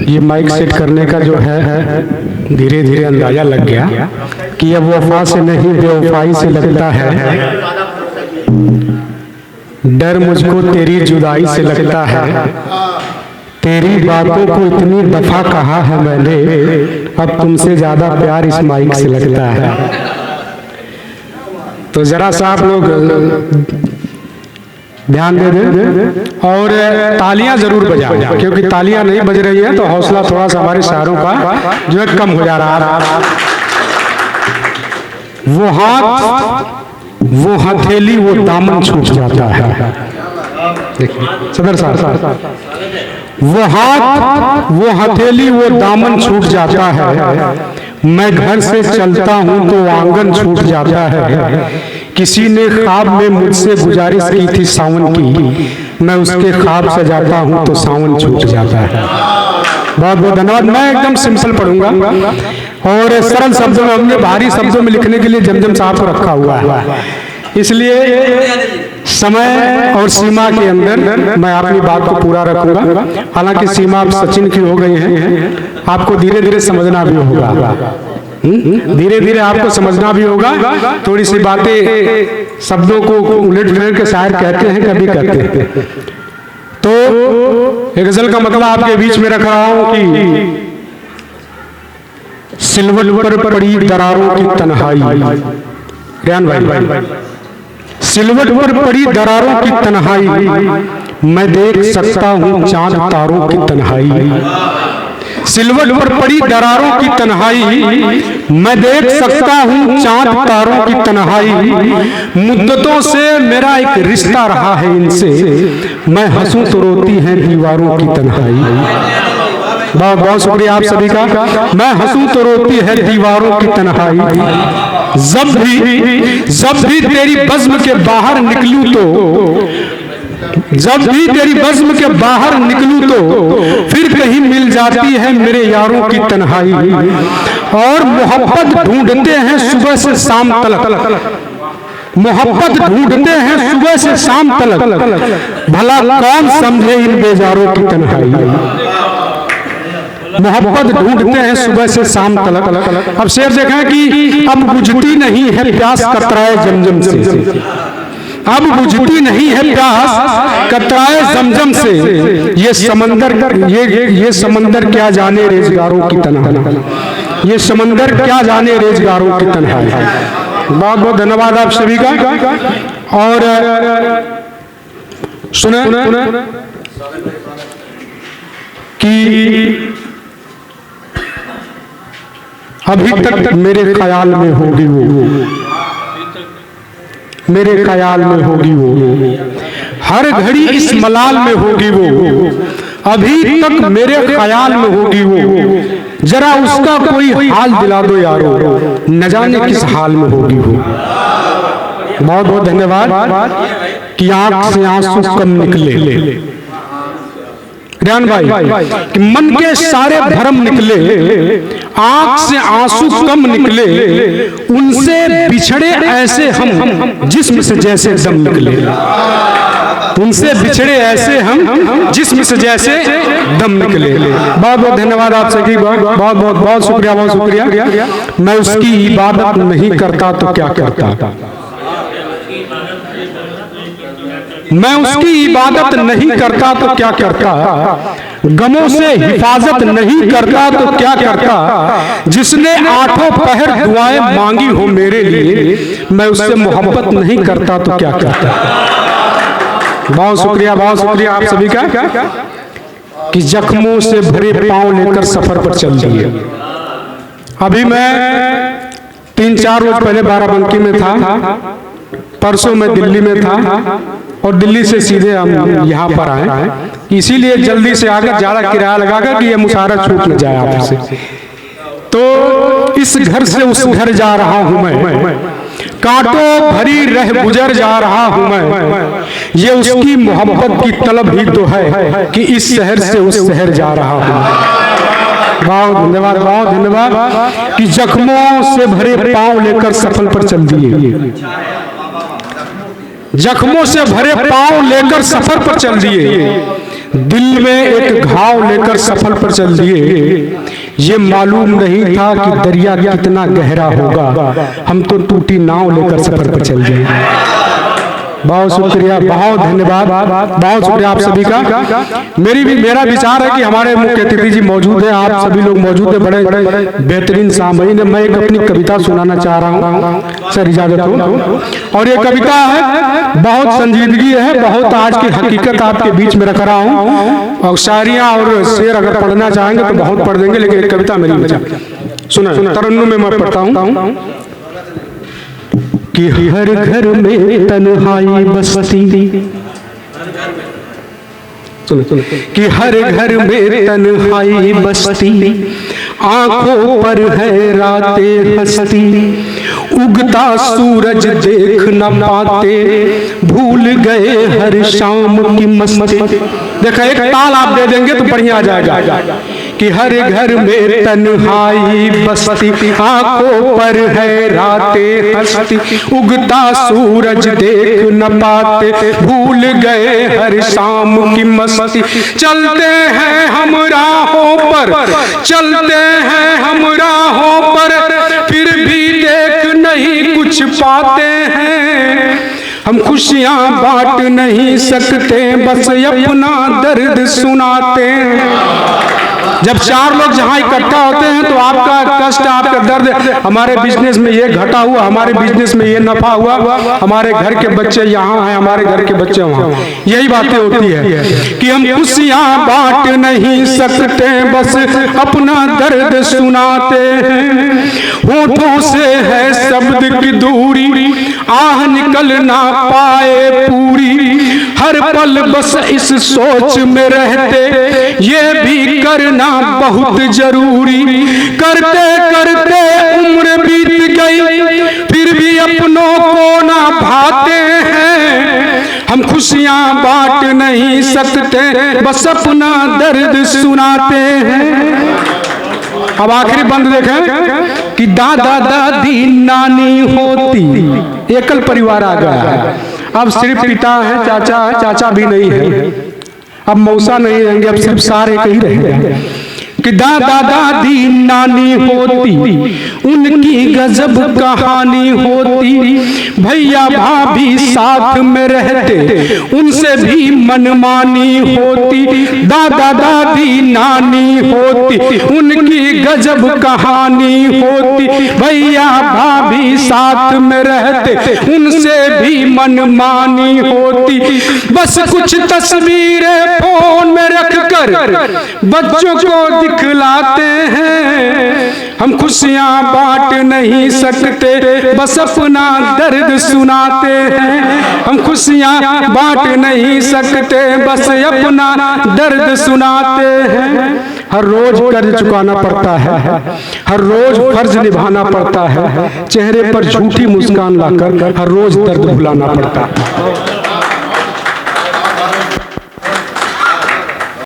ये mic set करने का जो है धीरे धीरे अंदाजा लग गया कि अब वफा से नहीं बेवफाई से लगता है, डर मुझको तेरी जुदाई से लगता है, तेरी बातों को इतनी दफा कहा है मैंने, अब तुमसे ज्यादा प्यार इस माइक से लगता है। तो जरा सा आप लोग ध्यान दे दें और तालियां जरूर बजाएं, क्योंकि तालियां नहीं बज रही हैं तो हौसला थोड़ा सा हमारे शायरों का जो है कम हो जा रहा है। वो हाथ, वो हथेली, वो दामन छूट जाता है। देखिए सदर साहब, वो हाथ, वो हथेली, वो दामन छूट जाता है, मैं घर से चलता हूं तो आंगन छूट जाता है, किसी ने ख्वाब में मुझसे गुजारिश की थी सावन की, मैं उसके ख्वाब सजाता हूं तो सावन छूट जाता है। बहुत बहुत धन्यवाद। मैं एकदम सिंपल पढ़ूंगा और सरल शब्दों में, हमने भारी शब्दों में लिखने के लिए जमजम साहब को रखा हुआ है, इसलिए समय और सीमा के अंदर मैं अपनी बात को पूरा रखूंगा। हालांकि सीमा अब सचिन की हो गई है, आपको धीरे धीरे समझना भी होगा, धीरे धीरे आपको समझना भी होगा। थोड़ी सी बातें शब्दों को उलट फेर के शायर कहते हैं, कभी कहते हैं। तो एक गजल का मतलब आपके बीच में रख रहा हूं कि सिलवट पर पड़ी दरारों की तन्हाई, ज्ञान भाई, सिलवट पर पड़ी दरारों की तन्हाई, मैं देख सकता हूं चांद तारों की तन्हाई, सिलवट पर पड़ी दरारों की तन्हाई, मैं देख सकता हूं चांद तारों की तन्हाई, मुद्दतों से मेरा एक रिश्ता रहा है इनसे, मैं हंसूं तो रोती हैं दीवारों की तन्हाई। बहुत बहुत शुक्रिया आप सभी का। मैं हंसूं तो रोती है दीवारों की तन्हाई, जब भी तेरी बज़्म के बाहर निकलूं तो, जब भी तेरी बज़्म के बाहर निकलूं तो फिर कहीं मिल जाती है मेरे यारों की तन्हाई, और मोहब्बत ढूंढते हैं सुबह से शाम तलक, मोहब्बत ढूंढते हैं सुबह से शाम तलक, भला कौन समझे इन बेजारों की तन्हाई। मोहब्बत ढूंढते हैं सुबह से शाम तलक। अब शेर देखें कि अब बुझती नहीं है प्यास कतराए जमजम से, अब बुझती नहीं है प्यास कतराए जमजम से, ये समंदर, ये समंदर क्या जाने रेजगारों की तन्हाई, ये समंदर क्या जाने रेजगारों की तन्हाई। बहुत बहुत धन्यवाद आप सभी का। और सुने कि अभी तक मेरे ख्याल में होगी वो, मेरे ख्याल में होगी वो, हर घड़ी इस मलाल में होगी वो, अभी तक मेरे ख्याल में होगी वो, जरा उसका कोई हाल दिला दो यारो, न जाने किस हाल में होगी वो। बहुत बहुत धन्यवाद। कि आंख से आंसू कम निकले, ध्यान भाई, कि मन के सारे भरम निकले, आंख से आंसू कम निकले, उनसे बिछड़े ऐसे हम जिस्म से जैसे दम निकले, उनसे बिछड़े ऐसे हम जिस्म से जैसे दम निकले। बहुत बहुत धन्यवाद आप सभी, बहुत बहुत बहुत शुक्रिया, बहुत शुक्रिया। मैं उसकी इबादत नहीं करता तो क्या करता, मैं उसकी इबादत नहीं करता तो क्या करता, गमों से हिफाजत नहीं करता तो क्या करता, जिसने आठों पहर दुआएं मांगी हो मेरे लिए, मैं उससे मोहब्बत नहीं करता तो क्या करता। बहुत शुक्रिया, बहुत शुक्रिया आप सभी का। कि जख्मों से भरे पांव लेकर सफर पर चल दिए। अभी मैं 3-4 रोज पहले बाराबंकी में था, परसों मैं दिल्ली में था, और दिल्ली से सीधे हम यहाँ पर आए, इसीलिए जल्दी से आकर ज्यादा किराया लगाकर कि ये मुशायरा छूट न जाए आपसे। तो इस घर से उस घर जा रहा हूँ मैं, कांटों भरी रह गुजर जा रहा हूँ मैं, ये उसकी मोहब्बत की तलब ही तो है कि इस शहर से उस शहर जा रहा हूँ। बहुत धन्यवाद, बहुत धन्यवाद। कि जख्मों से भरे पांव लेकर सफर पर चल दिए, जख्मों से भरे पांव लेकर सफर पर चल दिए, दिल में एक घाव लेकर सफर पर चल दिए, ये मालूम नहीं था कि दरिया कितना गहरा होगा, हम तो टूटी नाव लेकर सफर पर चल दिए। बहुत शुक्रिया, बहुत धन्यवाद, बहुत शुक्रिया आप सभी का। मेरा विचार है कि हमारे मुख्य अतिथि जी मौजूद हैं, आप सभी लोग मौजूद हैं, बड़े बेहतरीन सामयीन है। मैं एक अपनी कविता सुनाना चाह रहा हूँ, सर इजाजत हो। और ये कविता है, बहुत संजीदगी है, बहुत आज की हकीकत आपके बीच में रख रहा हूँ। और शायरियाँ और शेर अगर पढ़ना चाहेंगे तो बहुत पढ़ देंगे, लेकिन एक कविता मेरी बचा सुना, तरन्नुम में मैं पढ़ता हूँ कि हर घर में तन्हाई बसती, सुनो कि हर घर में तन्हाई बसती, आंखों पर है रातें हंसती, उगता सूरज देख न पाते, भूल गए हर शाम की मस्ती। देखा, एक ताल आप दे देंगे तो बढ़िया आ जाएगा कि हर घर में तन्हाई बसती, आंखों पर है रातें हंसती, उगता सूरज देख न पाते, भूल गए हर शाम की मस्ती। चलते हैं हम राहों पर, चलते हैं हम राहों पर, फिर भी देख नहीं कुछ पाते हैं। हम खुशियां बांट नहीं सकते, बस अपना दर्द सुनाते हैं। जब चार लोग जहां इकट्ठा होते हैं तो आपका कष्ट, आपका दर्द, हमारे बिजनेस में ये घटा हुआ, हमारे बिजनेस में ये नफा हुआ, हमारे घर के बच्चे यहाँ हैं, हमारे घर के बच्चे वहाँ, यही बातें होती है कि हम खुशियां बांट नहीं सकते, बस अपना दर्द सुनाते हैं। होठों से है शब्द की दूरी, आह निकल ना पाए पूरी, हर पल बस इस सोच में रहते, ये भी करना बहुत जरूरी। करते करते उम्र बीत गई, फिर भी अपनों को ना भाते हैं। हम खुशियां बांट नहीं सकते, बस अपना दर्द सुनाते हैं। अब आखिरी बंद देखें कि दादा दादी नानी होती, एकल परिवार आ गया है, अब सिर्फ पिता है, चाचा है, चाचा भी नहीं है, अब मौसा नहीं रहेंगे, अब सिर्फ सारे ही रहेंगे। कि दादा दादी नानी होती, उनकी गजब कहानी होती, भैया भाभी साथ में रहते, उनसे भी मनमानी होती। दादा दादी नानी होती, उनकी गजब कहानी होती, भैया भाभी साथ में रहते, उनसे भी मनमानी होती। बस कुछ तस्वीरें फोन में रखकर बच्चों को दिखलाते हैं। हम खुशियां बांट नहीं सकते, बस अपना दर्द सुनाते हैं। हम खुशियां बांट नहीं सकते, बस अपना दर्द सुनाते हैं। हर रोज कर्ज चुकाना पड़ता है, हर रोज फर्ज निभाना पड़ता है, चेहरे पर झूठी मुस्कान लाकर हर रोज दर्द भुलाना पड़ता है।